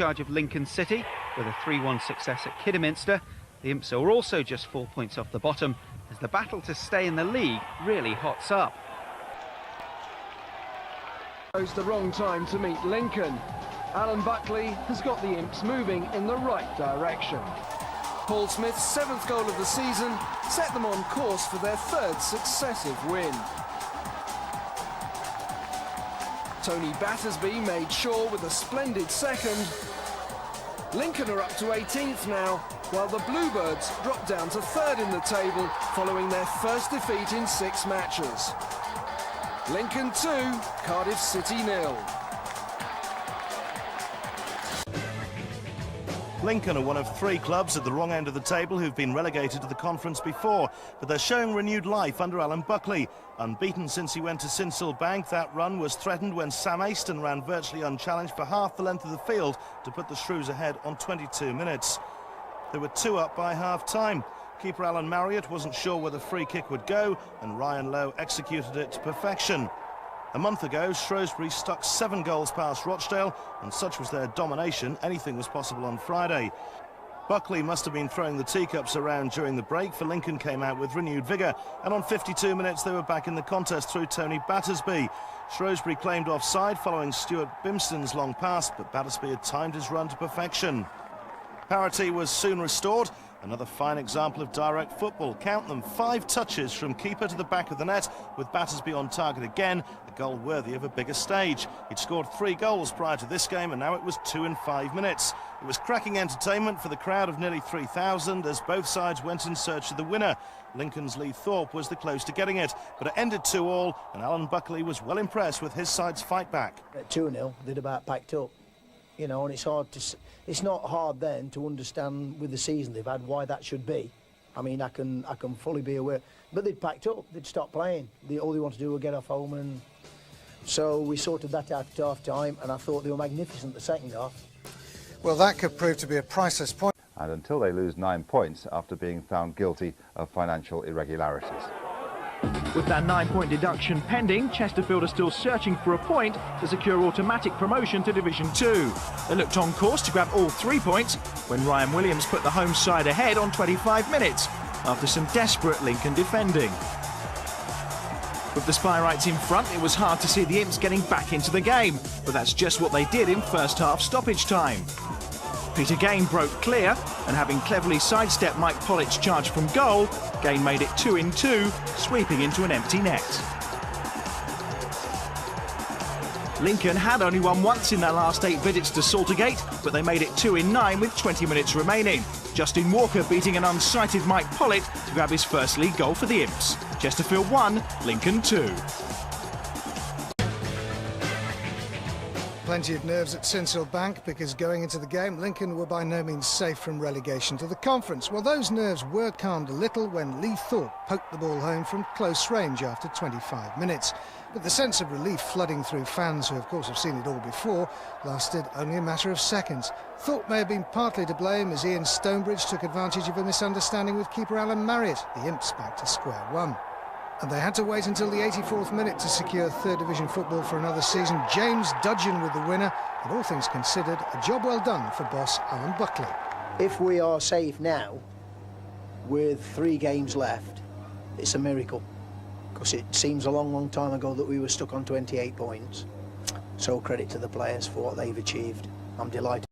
Charge of Lincoln City with a 3-1 success at Kidderminster. The Imps are also just 4 points off the bottom as the battle to stay in the league really hots up. It's the wrong time to meet Lincoln. Alan Buckley has got the Imps moving in the right direction. Paul Smith's 7th goal of the season set them on course for their 3rd successive win. Tony Battersby made sure with a splendid 2nd. Lincoln are up to 18th now, while the Bluebirds drop down to 3rd in the table following their first defeat in 6 matches. Lincoln 2, Cardiff City 0. Lincoln are one of 3 clubs at the wrong end of the table who've been relegated to the conference before, but they're showing renewed life under Alan Buckley. Unbeaten since he went to Sincil Bank, that run was threatened when Sam Aston ran virtually unchallenged for half the length of the field to put the Shrews ahead on 22 minutes. They were 2 up by half-time. Keeper Alan Marriott wasn't sure where the free kick would go, and Ryan Lowe executed it to perfection. A month ago, Shrewsbury stuck 7 goals past Rochdale, and such was their domination, anything was possible on Friday. Buckley must have been throwing the teacups around during the break, for Lincoln came out with renewed vigour, and on 52 minutes they were back in the contest through Tony Battersby. Shrewsbury claimed offside following Stuart Bimston's long pass, but Battersby had timed his run to perfection. Parity was soon restored. Another fine example of direct football. Count them, 5 touches from keeper to the back of the net, with Battersby on target again, a goal worthy of a bigger stage. He'd scored 3 goals prior to this game, and now it was 2 in 5 minutes. It was cracking entertainment for the crowd of nearly 3,000 as both sides went in search of the winner. Lincoln's Lee Thorpe was the close to getting it, but it ended 2-2, and Alan Buckley was well impressed with his side's fight back. At 2-0, they'd about packed up. You know, and it's not hard then to understand with the season they've had why that should be. I mean, I can fully be aware. But they'd packed up, they'd stopped playing. All they wanted to do was get off home, and so we sorted that out at half-time, and I thought they were magnificent the second half. Well, that could prove to be a priceless point. And until they lose 9 points after being found guilty of financial irregularities. With that 9-point deduction pending, Chesterfield are still searching for a point to secure automatic promotion to Division 2. They looked on course to grab all 3 points when Ryan Williams put the home side ahead on 25 minutes after some desperate Lincoln defending. With the Spyrites in front, it was hard to see the Imps getting back into the game, but that's just what they did in first half stoppage time. Peter Gain broke clear, and having cleverly sidestepped Mike Pollitt's charge from goal, Gain made it 2 in 2, sweeping into an empty net. Lincoln had only won once in their last 8 visits to Saltergate, but they made it 2 in 9 with 20 minutes remaining. Justin Walker beating an unsighted Mike Pollitt to grab his first league goal for the Imps. Chesterfield 1, Lincoln 2. Plenty of nerves at Sincil Bank because going into the game, Lincoln were by no means safe from relegation to the conference. Well, those nerves were calmed a little when Lee Thorpe poked the ball home from close range after 25 minutes. But the sense of relief flooding through fans who, of course, have seen it all before, lasted only a matter of seconds. Thorpe may have been partly to blame as Ian Stonebridge took advantage of a misunderstanding with keeper Alan Marriott. The Imps back to square one. And they had to wait until the 84th minute to secure 3rd Division football for another season. James Dudgeon with the winner, and all things considered, a job well done for boss Alan Buckley. If we are safe now, with 3 games left, it's a miracle. Because it seems a long, long time ago that we were stuck on 28 points. So credit to the players for what they've achieved. I'm delighted.